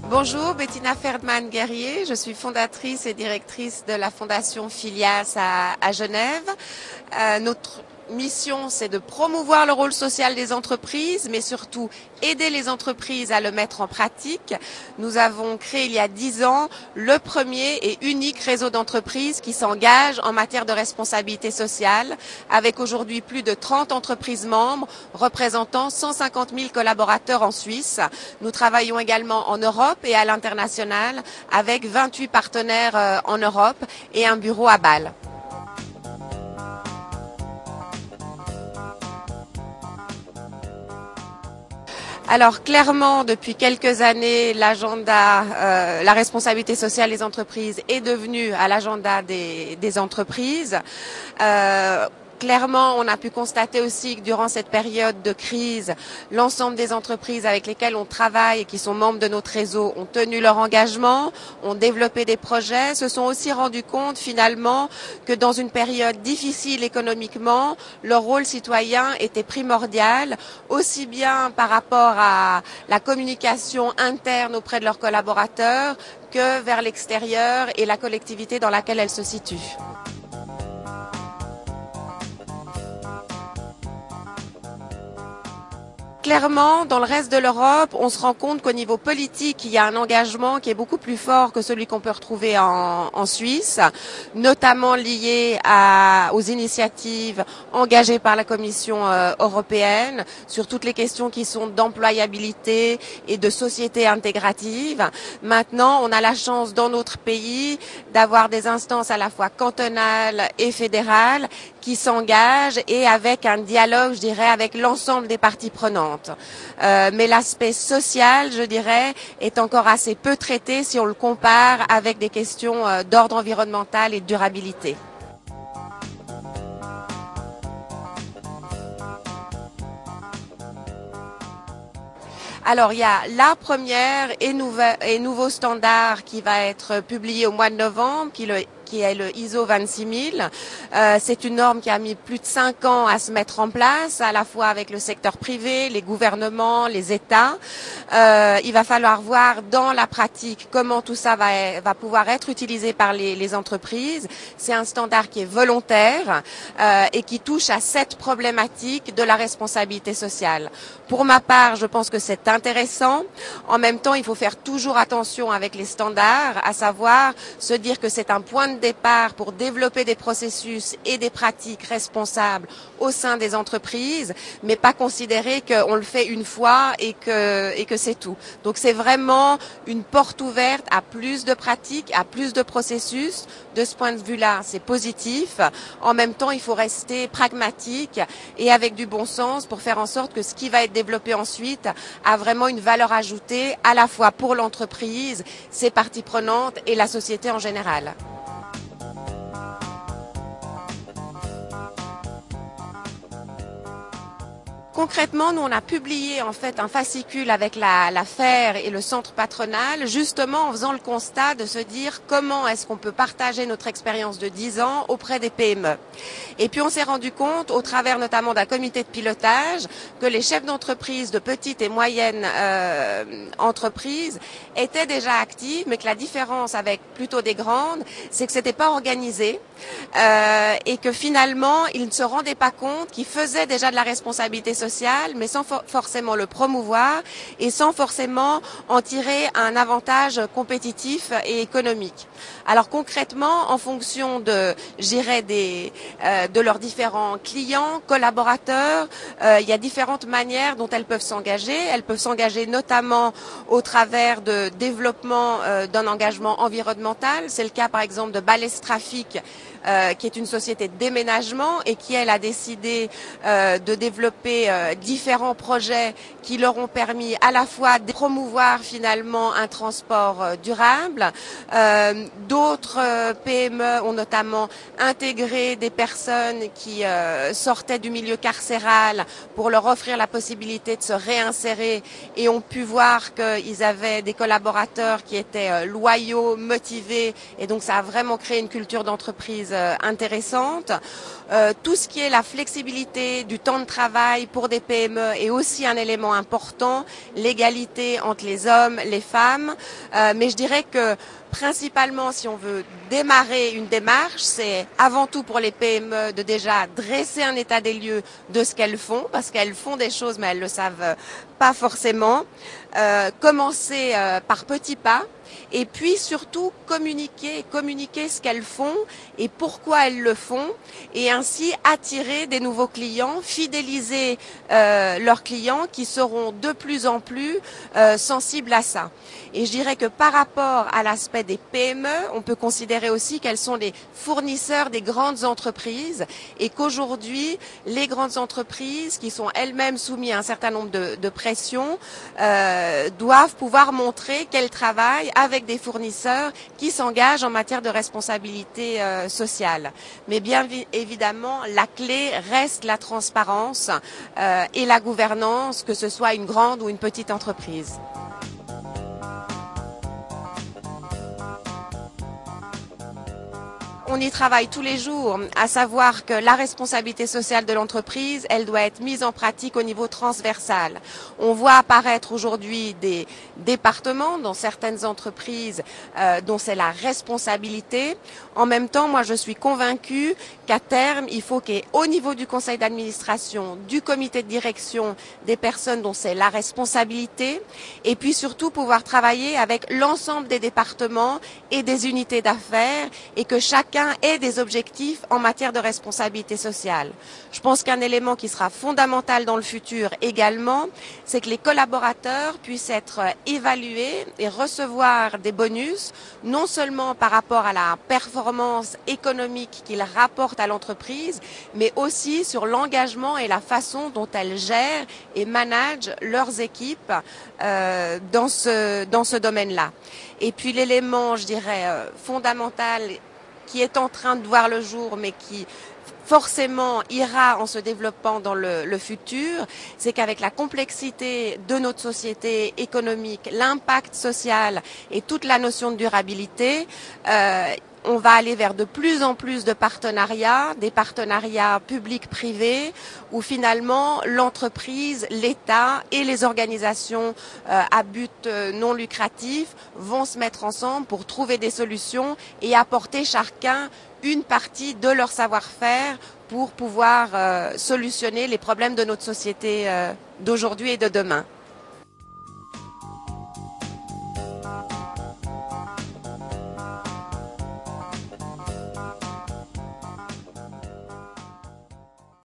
Bonjour, Bettina Ferdman-Guerrier. Je suis fondatrice et directrice de la fondation Filias à Genève. Notre mission, c'est de promouvoir le rôle social des entreprises, mais surtout aider les entreprises à le mettre en pratique. Nous avons créé il y a 10 ans le premier et unique réseau d'entreprises qui s'engage en matière de responsabilité sociale, avec aujourd'hui plus de 30 entreprises membres représentant 150 000 collaborateurs en Suisse. Nous travaillons également en Europe et à l'international avec 28 partenaires en Europe et un bureau à Bâle. Alors clairement, depuis quelques années, l'agenda, la responsabilité sociale des entreprises est devenue à l'agenda des entreprises. Clairement, on a pu constater aussi que durant cette période de crise, l'ensemble des entreprises avec lesquelles on travaille et qui sont membres de notre réseau ont tenu leur engagement, ont développé des projets, se sont aussi rendus compte finalement que dans une période difficile économiquement, leur rôle citoyen était primordial, aussi bien par rapport à la communication interne auprès de leurs collaborateurs que vers l'extérieur et la collectivité dans laquelle elles se situent. Clairement, dans le reste de l'Europe, on se rend compte qu'au niveau politique, il y a un engagement qui est beaucoup plus fort que celui qu'on peut retrouver en Suisse, notamment lié aux initiatives engagées par la Commission européenne sur toutes les questions qui sont d'employabilité et de société intégrative. Maintenant, on a la chance dans notre pays d'avoir des instances à la fois cantonales et fédérales qui s'engagent et avec un dialogue, je dirais, avec l'ensemble des parties prenantes. Mais l'aspect social, je dirais, est encore assez peu traité si on le compare avec des questions d'ordre environnemental et de durabilité. Alors, il y a la première et nouveau standard qui va être publié au mois de novembre, qui est le ISO 26000. C'est une norme qui a mis plus de 5 ans à se mettre en place, à la fois avec le secteur privé, les gouvernements, les États. Il va falloir voir dans la pratique comment tout ça va pouvoir être utilisé par les entreprises. C'est un standard qui est volontaire et qui touche à 7 problématiques de la responsabilité sociale. Pour ma part, je pense que c'est intéressant. En même temps, il faut faire toujours attention avec les standards, à savoir se dire que c'est un point de départ pour développer des processus et des pratiques responsables au sein des entreprises, mais pas considérer qu'on le fait une fois et que c'est tout. Donc c'est vraiment une porte ouverte à plus de pratiques, à plus de processus. De ce point de vue-là, c'est positif. En même temps, il faut rester pragmatique et avec du bon sens pour faire en sorte que ce qui va être développé ensuite a vraiment une valeur ajoutée à la fois pour l'entreprise, ses parties prenantes et la société en général. Concrètement, nous, on a publié en fait un fascicule avec la FAIR et le centre patronal, justement en faisant le constat de se dire comment est-ce qu'on peut partager notre expérience de 10 ans auprès des PME. Et puis on s'est rendu compte, au travers notamment d'un comité de pilotage, que les chefs d'entreprise de petites et moyennes entreprises étaient déjà actifs, mais que la différence avec plutôt des grandes, c'est que c'était pas organisé et que finalement, ils ne se rendaient pas compte qu'ils faisaient déjà de la responsabilité sociale, mais sans forcément le promouvoir et sans forcément en tirer un avantage compétitif et économique. Alors concrètement, en fonction de leurs différents clients, collaborateurs, il y a différentes manières dont elles peuvent s'engager. Elles peuvent s'engager notamment au travers de développement d'un engagement environnemental. C'est le cas par exemple de Balèze Trafic, qui est une société de déménagement et qui, elle, a décidé de développer différents projets qui leur ont permis à la fois de promouvoir finalement un transport durable. D'autres PME ont notamment intégré des personnes qui sortaient du milieu carcéral pour leur offrir la possibilité de se réinsérer et ont pu voir qu'ils avaient des collaborateurs qui étaient loyaux, motivés et donc ça a vraiment créé une culture d'entreprise entreprises intéressantes. Tout ce qui est la flexibilité du temps de travail pour des PME est aussi un élément important, l'égalité entre les hommes, les femmes. Mais je dirais que principalement, si on veut démarrer une démarche, c'est avant tout pour les PME de déjà dresser un état des lieux de ce qu'elles font, parce qu'elles font des choses mais elles le savent pas forcément. Commencer par petits pas. Et puis surtout communiquer ce qu'elles font et pourquoi elles le font, et ainsi attirer des nouveaux clients, fidéliser leurs clients qui seront de plus en plus sensibles à ça. Et je dirais que par rapport à l'aspect des PME, on peut considérer aussi qu'elles sont des fournisseurs des grandes entreprises et qu'aujourd'hui, les grandes entreprises qui sont elles-mêmes soumises à un certain nombre de pressions doivent pouvoir montrer qu'elles travaillent avec des fournisseurs qui s'engagent en matière de responsabilité sociale. Mais bien évidemment, la clé reste la transparence et la gouvernance, que ce soit une grande ou une petite entreprise. On y travaille tous les jours, à savoir que la responsabilité sociale de l'entreprise, elle doit être mise en pratique au niveau transversal. On voit apparaître aujourd'hui des départements dans certaines entreprises dont c'est la responsabilité. En même temps, moi je suis convaincue qu'à terme, il faut qu'au niveau du conseil d'administration, du comité de direction, des personnes dont c'est la responsabilité, et puis surtout pouvoir travailler avec l'ensemble des départements et des unités d'affaires, et que chacun ait des objectifs en matière de responsabilité sociale. Je pense qu'un élément qui sera fondamental dans le futur également, c'est que les collaborateurs puissent être évalués et recevoir des bonus, non seulement par rapport à la performance économique qu'ils rapportent à l'entreprise, mais aussi sur l'engagement et la façon dont elles gèrent et managent leurs équipes dans ce domaine-là. Et puis l'élément, je dirais, fondamental qui est en train de voir le jour, mais qui forcément ira en se développant dans le futur, c'est qu'avec la complexité de notre société économique, l'impact social et toute la notion de durabilité, on va aller vers de plus en plus de partenariats, des partenariats publics-privés, où finalement l'entreprise, l'État et les organisations à but non lucratif vont se mettre ensemble pour trouver des solutions et apporter chacun une partie de leur savoir-faire pour pouvoir solutionner les problèmes de notre société d'aujourd'hui et de demain.